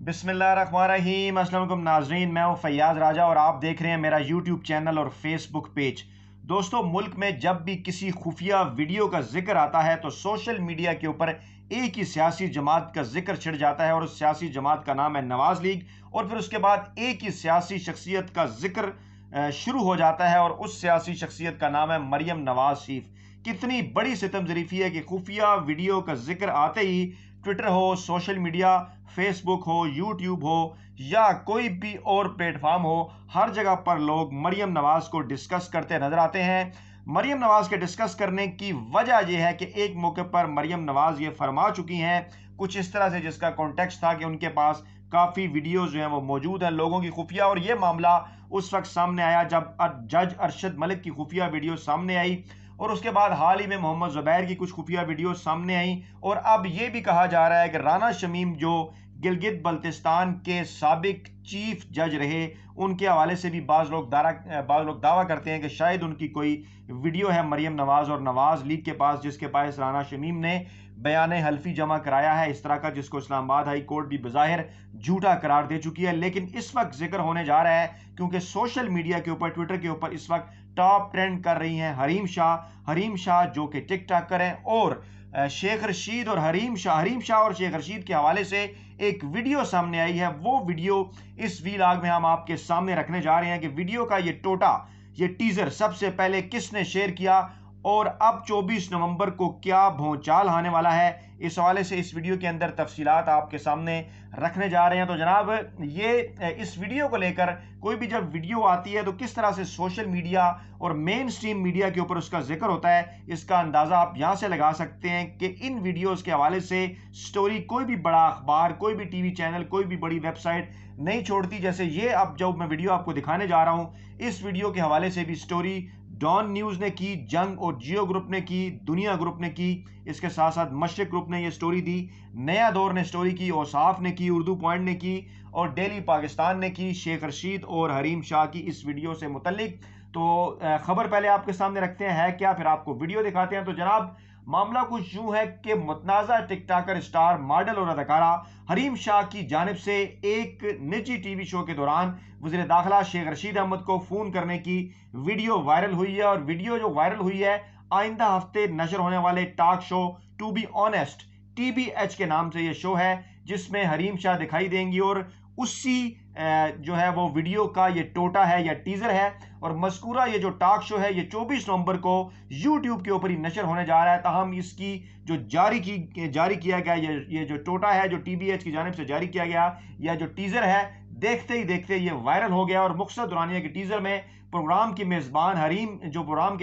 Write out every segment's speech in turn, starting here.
बिस्मिल्लाहिर्रहमानिर्रहीम। अस्सलाम वालेकुम नाजरीन, मैं हूं फैयाज राजा और आप देख रहे हैं मेरा यूट्यूब चैनल और फेसबुक पेज। दोस्तों, मुल्क में जब भी किसी खुफिया वीडियो का जिक्र आता है तो सोशल मीडिया के ऊपर एक ही सियासी जमात का जिक्र छिड़ जाता है और उस सियासी जमात का नाम है नवाज लीग। और फिर उसके बाद एक ही सियासी शख्सियत का जिक्र शुरू हो जाता है और उस सियासी शख्सियत का नाम है मरियम नवाज शरीफ। कितनी बड़ी सितम ज़रीफ़ी है कि खुफिया वीडियो का जिक्र आते ही ट्विटर हो, सोशल मीडिया, फेसबुक हो, यूट्यूब हो या कोई भी और प्लेटफॉर्म हो, हर जगह पर लोग मरियम नवाज को डिस्कस करते नजर आते हैं। मरियम नवाज के डिस्कस करने की वजह यह है कि एक मौके पर मरियम नवाज ये फरमा चुकी हैं कुछ इस तरह से, जिसका कॉन्टेक्स्ट था कि उनके पास काफ़ी वीडियोज़ जो हैं वो मौजूद हैं लोगों की खुफिया। और ये मामला उस वक्त सामने आया जब जज अरशद मलिक की खुफिया वीडियो सामने आई और उसके बाद हाल ही में मोहम्मद जुबैर की कुछ खुफिया वीडियो सामने आई। और अब ये भी कहा जा रहा है कि राना शमीम जो गिलगित बल्तिस्तान के साबिक चीफ जज रहे, उनके हवाले से भी बाज़ लोग दावा करते हैं कि शायद उनकी कोई वीडियो है मरियम नवाज और नवाज लीग के पास, जिसके पास राना शमीम ने बयान हल्फी जमा कराया है इस तरह का, जिसको इस्लामाबाद हाई कोर्ट भी बज़ाहिर झूठा करार दे चुकी है। लेकिन इस वक्त जिक्र होने जा रहा है क्योंकि सोशल मीडिया के ऊपर, ट्विटर के ऊपर इस वक्त टॉप ट्रेंड कर रही हैं हरीम शाह जो कि टिकटॉकर हैं, और शेख रशीद और हरीम शाह और शेख रशीद के हवाले से एक वीडियो सामने आई है। वो वीडियो इस वीलॉग में हम आपके सामने रखने जा रहे हैं कि वीडियो का ये टीजर सबसे पहले किसने शेयर किया और अब 24 नवंबर को क्या भौचाल आने वाला है, इस हवाले से इस वीडियो के अंदर तफसीलात आपके सामने रखने जा रहे हैं। तो जनाब, ये इस वीडियो को लेकर कोई भी जब वीडियो आती है तो किस तरह से सोशल मीडिया और मेन स्ट्रीम मीडिया के ऊपर उसका जिक्र होता है, इसका अंदाज़ा आप यहाँ से लगा सकते हैं कि इन वीडियोज़ के हवाले से स्टोरी कोई भी बड़ा अखबार, कोई भी टीवी चैनल, कोई भी बड़ी वेबसाइट नहीं छोड़ती। जैसे ये अब जो मैं वीडियो आपको दिखाने जा रहा हूँ, इस वीडियो के हवाले से भी स्टोरी डॉन न्यूज़ ने की, जंग और जियो ग्रुप ने की, दुनिया ग्रुप ने की, इसके साथ साथ मशरिक ग्रुप ने ये स्टोरी दी, नया दौर ने स्टोरी की, औसाफ ने की, उर्दू पॉइंट ने की और डेली पाकिस्तान ने की शेख रशीद और हरीम शाह की इस वीडियो से मुतल्लिक। तो खबर पहले आपके सामने रखते हैं है क्या, फिर आपको वीडियो दिखाते हैं। तो जनाब, मामला कुछ यूं है कि मुतनाज़ा टिकटॉकर, स्टार, मॉडल और अदाकारा हरीम शाह की जानिब से एक निजी टीवी शो के दौरान वज़ीर दाखिला शेख रशीद अहमद को फ़ोन करने की वीडियो वायरल हुई है। और वीडियो जो वायरल हुई है आइंदा हफ्ते नशर होने वाले talk show to be honest TBH के नाम से ये शो है, जिसमें हरीम शाह दिखाई देंगी और उसी जो है वो वीडियो का ये टोटा है या टीजर है। और मज़कूरा ये जो टॉक शो है ये 24 नवंबर को यूट्यूब के ऊपर ही नशर होने जा रहा है। ताहम इसकी जो जारी किया गया ये जो टोटा है, जो TBH की जानिब से जारी किया गया या जो टीजर है, देखते ही देखते ये वायरल हो गया। और मकसद दुरानिया के टीजर में प्रोग्राम के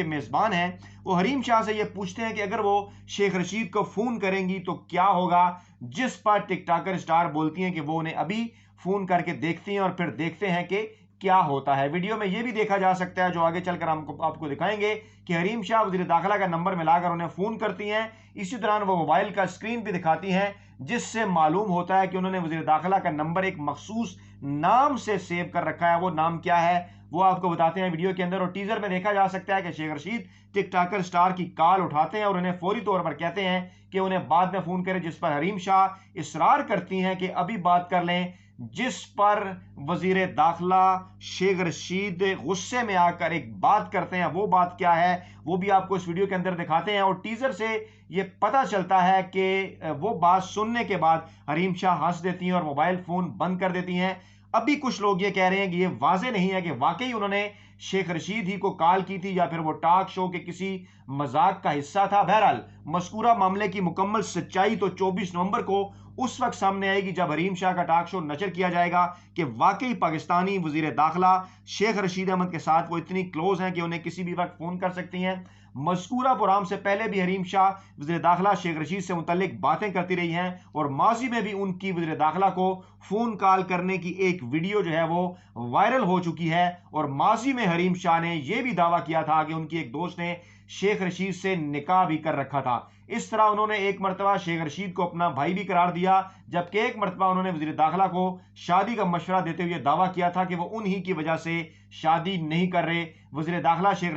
मेज़बान हैं वो हरीम शाह से ये पूछते हैं कि अगर वो शेख रशीद को फ़ोन करेंगी तो क्या होगा, जिस पर टिकटॉकर स्टार बोलती हैं कि वो उन्हें अभी फ़ोन करके देखती हैं और फिर देखते हैं कि क्या होता है। वीडियो में ये भी देखा जा सकता है, जो आगे चलकर आपको दिखाएंगे, कि हरीम शाह वज़ीर दाखिला का नंबर मिलाकर उन्हें फ़ोन करती हैं। इसी दौरान वो मोबाइल का स्क्रीन भी दिखाती हैं, जिससे मालूम होता है कि उन्होंने वज़ीर दाखिला का नंबर एक मखसूस नाम से सेव कर रखा है। वो नाम क्या है वो आपको बताते हैं वीडियो के अंदर। और टीजर में देखा जा सकता है कि शेख रशीद टिकटॉकर स्टार की कॉल उठाते हैं और उन्हें फौरी तौर पर कहते हैं कि उन्हें बाद में फ़ोन करें, जिस पर हरीम शाह इसरार करती हैं कि अभी बात कर लें, जिस पर वजीर दाखिला शेख रशीद गुस्से में आकर एक बात करते हैं। वो बात क्या है वो भी आपको इस वीडियो के अंदर दिखाते हैं। और टीजर से ये पता चलता है कि वो बात सुनने के बाद हरीम शाह हंस देती हैं और मोबाइल फ़ोन बंद कर देती हैं। अभी कुछ लोग ये कह रहे हैं कि ये वाजे नहीं है कि वाकई उन्होंने शेख रशीद ही को कॉल की थी या फिर वो टॉक शो के किसी मजाक का हिस्सा था। बहरहाल, मज़कूरा मामले की मुकम्मल सच्चाई तो 24 नवंबर को उस वक्त सामने आएगी जब हरीम शाह का टॉक शो नशर किया जाएगा कि वाकई पाकिस्तानी वज़ीर दाखिला शेख रशीद अहमद के साथ वो इतनी क्लोज हैं कि उन्हें किसी भी वक्त फ़ोन कर सकती हैं। मज़कूरा प्रोग्राम से पहले भी हरीम शाह वज़ीर दाखिला शेख रशीद से मुतल्लिक बातें करती रही हैं और माजी में भी उनकी वज़ीर दाखिला को फ़ोन कॉल करने की एक वीडियो जो है वो वायरल हो चुकी है। और माजी में हरीम शाह ने यह भी दावा किया था कि उनकी एक दोस्त ने शेख रशीद से निकाह भी कर रखा था। इस तरह उन्होंने एक मरतबा शेख रशीद को अपना भाई भी करार दिया, जबकि एक मरतबा उन्होंने वज़ीर दाखिला को शादी का मशवरा देते हुए दावा किया था कि वो उन्हीं की वजह से शादी नहीं कर रहे। वज़ीर दाखिला शेख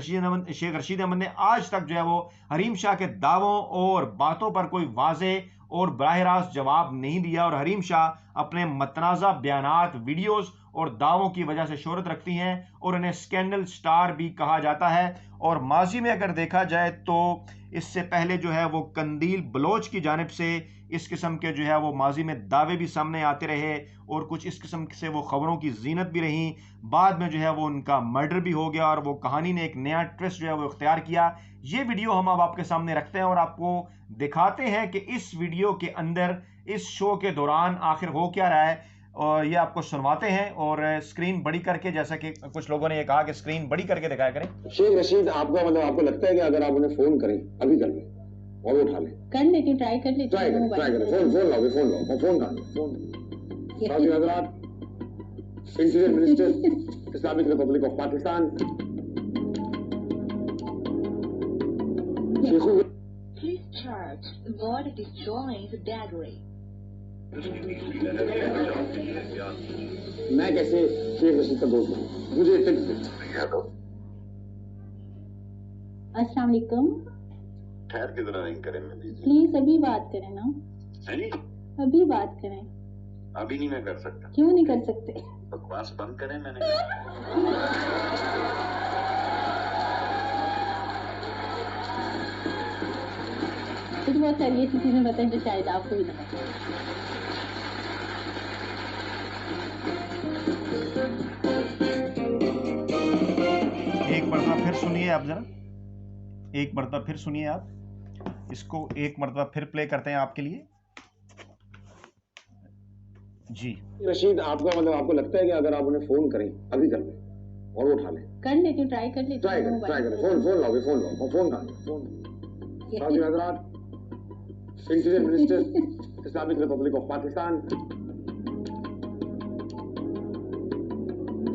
रशीद अहमद ने आज तक जो है वो हरीम शाह के दावों और बातों पर कोई वाज़ेह اور براہ راست جواب نہیں دیا، اور حریم شاہ اپنے متنازع بیانات، ویڈیوز اور دعووں کی وجہ سے شہرت رکھتی ہیں اور انہیں سکینڈل سٹار بھی کہا جاتا ہے۔ اور ماضی میں اگر دیکھا جائے تو اس سے پہلے جو ہے وہ قندیل بلوچ کی جانب سے اس قسم کے جو ہے وہ ماضی میں دعوے بھی سامنے آتے رہے اور کچھ اس قسم سے وہ خبروں کی زینت بھی رہیں۔ بعد میں جو ہے وہ ان کا مرڈر بھی ہو گیا اور وہ کہانی نے ایک نیا ٹوسٹ جو ہے وہ اختیار کیا۔ یہ ویڈیو ہم اب آپ کے سامنے رکھتے ہیں اور آپ کو دکھاتے ہیں کہ اس ویڈیو کے اندر اس شو کے دوران آخر ہو کیا رہا ہے، اور یہ آپ کو سنواتے ہیں اور اسکرین بڑی کر کے، جیسا کہ کچھ لوگوں نے یہ کہا کہ اسکرین بڑی کر کے دکھایا کریں۔ شیخ رشید آپ کا مطلب آپ کو لگتا ہے کہ اگر آپ انہیں فون کریں ابھی کر لیں اور وہ اٹھا لیں؟ کر لیتی ہوں، ٹرائی کر لیتی ہوں، ٹرائی کریں، فون لاؤ، فون کر لیں، فون۔ ساتھی حضرات، interior minister Islamic republic of Pakistan Please charge. God destroys battery. میں کیسے شیخ رشید کا دوست ہوں؟ مجھے ٹپس دیں۔ السلام علیکم۔ ٹھہر کے ذرا رنگ کریں، پلیز ابھی بات کریں نا، ابھی بات کریں۔ ابھی نہیں میں کر سکتا۔ کیوں نہیں کر سکتے؟ بکواس بند کریں، میں نے کچھ بہت ساری ایسی چیزیں بتائیں جو شاید آپ کو بھی نہ پتہ۔ ایک مرتبہ پھر سنیے آپ، ذرا ایک مرتبہ پھر سنیے آپ اس کو، ایک مرتبہ پھر پلے کرتے ہیں آپ کے لیے۔ جی رشید آپ کا مطلب آپ کو لگتا ہے کہ اگر آپ انہیں فون کریں ابھی کر لیں اور وہ اٹھا لیں؟ کر لیتی ہوں، ٹرائی کر لیتی ہوں، ٹرائی کریں، فون لاؤ، فون کر لیں، فون۔ ساتھی حضرات، interior minister Islamic republic of Pakistan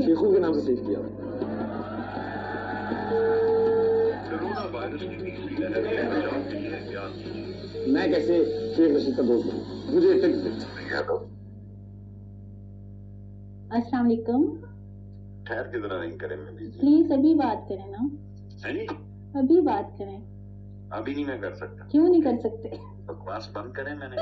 شیخوں کے نام سے سیو کیا ہوا۔ میں کیسے شیخ رشید کا دوست ہوں؟ مجھے ٹپس دیں۔ السلام علیکم۔ ٹھہر کے ذرا رنگ کریں، پلیز ابھی بات کریں نا، ابھی بات کریں۔ ابھی نہیں میں کر سکتا۔ کیوں نہیں کر سکتے؟ بکواس بند کریں، میں نے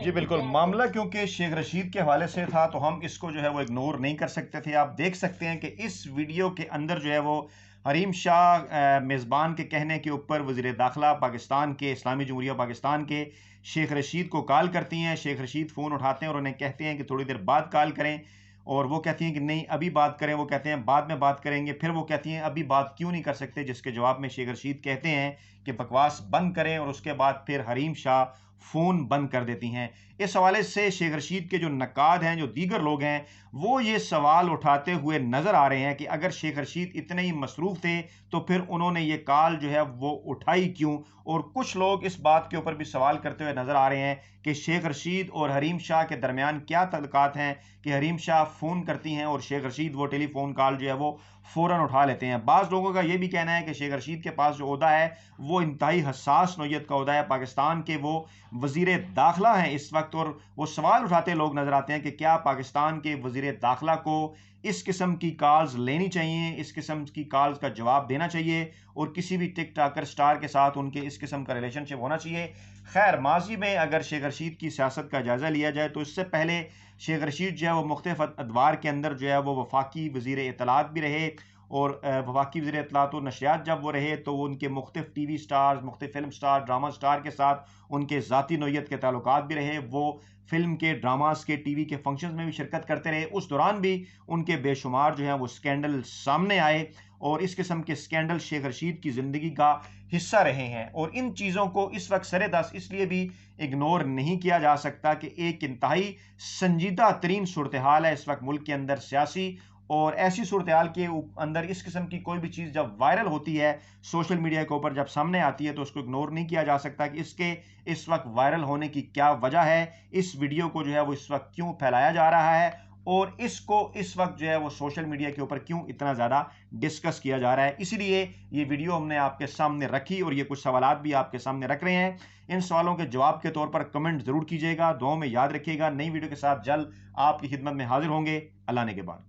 جی بالکل، معاملہ کیونکہ شیخ رشید کے حوالے سے تھا تو ہم اس کو جو ہے وہ اگنور نہیں کر سکتے تھے۔ آپ دیکھ سکتے ہیں کہ اس ویڈیو کے اندر جو ہے وہ حریم شاہ میزبان کے کہنے کے اوپر وزیر داخلہ پاکستان کے، اسلامی جمہوریہ پاکستان کے شیخ رشید کو کال کرتی ہیں۔ شیخ رشید فون اٹھاتے ہیں اور انہیں کہتے ہیں کہ تھوڑی دیر بعد کال کریں، اور وہ کہتی ہیں کہ نہیں ابھی بات کریں، وہ کہتے ہیں بعد میں بات کریں گے، پھر وہ کہتی ہیں ابھی بات کیوں نہیں کر سکتے، جس کے جواب میں شیخ رشید کہتے ہیں کہ بکواس بند کریں، اور اس کے بعد پھر حریم شاہ فون بند کر دیتی ہیں۔ اس حوالے سے شیخ رشید کے جو نقاد ہیں، جو دیگر لوگ ہیں، وہ یہ سوال اٹھاتے ہوئے نظر آ رہے ہیں کہ اگر شیخ رشید اتنے ہی مصروف تھے تو پھر انہوں نے یہ کال جو ہے وہ اٹھائی کیوں، اور کچھ لوگ اس بات کے اوپر بھی سوال کرتے ہوئے نظر آ رہے ہیں کہ شیخ رشید اور حریم شاہ کے درمیان کیا تعلقات ہیں کہ حریم شاہ فون کرتی ہیں اور شیخ رشید وہ ٹیلی فون کال جو ہے وہ فوراً اٹھا لیتے ہیں۔ بعض لوگوں کا یہ بھی کہنا ہے کہ شیخ رشید کے پاس جو عہدہ ہے وہ انتہائی حساس نوعیت کا عہدہ ہے، پاکستان کے وہ وزیر داخلہ ہیں اس وقت، اور وہ سوال اٹھاتے لوگ نظر آتے ہیں کہ کیا پاکستان کے وزیر داخلہ کو اس قسم کی کالز لینی چاہیے، اس قسم کی کالز کا جواب دینا چاہیے، اور کسی بھی ٹک ٹاکر سٹار کے ساتھ ان کے اس قسم کا ریلیشن شپ ہونا چاہیے۔ خیر، ماضی میں اگر شیخ رشید کی سیاست کا جائزہ لیا جائے تو اس سے پہلے شیخ رشید جو ہے وہ مختلف ادوار کے اندر جو ہے وہ وفاقی وزیر اطلاعات بھی رہے، اور وفاقی وزیر اطلاعات و نشریات جب وہ رہے تو وہ ان کے مختلف ٹی وی سٹارز، مختلف فلم سٹار، ڈرامہ سٹار کے ساتھ ان کے ذاتی نوعیت کے تعلقات بھی رہے۔ وہ فلم کے، ڈراماز کے، ٹی وی کے فنکشنز میں بھی شرکت کرتے رہے۔ اس دوران بھی ان کے بے شمار جو ہیں وہ سکینڈل سامنے آئے، اور اس قسم کے سکینڈل شیخ رشید کی زندگی کا حصہ رہے ہیں، اور ان چیزوں کو اس وقت سر دست اس لیے بھی اگنور نہیں کیا جا سکتا کہ ایک انتہائی سنجیدہ ترین صورتحال ہے اس وقت ملک کے اندر سیاسی، اور ایسی صورتحال کے اندر اس قسم کی کوئی بھی چیز جب وائرل ہوتی ہے سوشل میڈیا کے اوپر، جب سامنے آتی ہے تو اس کو اگنور نہیں کیا جا سکتا کہ اس کے اس وقت وائرل ہونے کی کیا وجہ ہے، اس ویڈیو کو جو ہے وہ اس وقت کیوں پھیلایا جا رہا ہے، اور اس کو اس وقت جو ہے وہ سوشل میڈیا کے اوپر کیوں اتنا زیادہ ڈسکس کیا جا رہا ہے۔ اسی لیے یہ ویڈیو ہم نے آپ کے سامنے رکھی، اور یہ کچھ سوالات بھی آپ کے سامنے رکھ رہے ہیں۔ ان سوالوں کے جواب کے طور پر کمنٹ ضرور کیجیے گا، دعاؤں میں یاد رکھیے گا۔ نئی ویڈیو کے ساتھ جلد آپ کی خدمت میں حاضر ہوں گے۔ اللہ نے کے بعد۔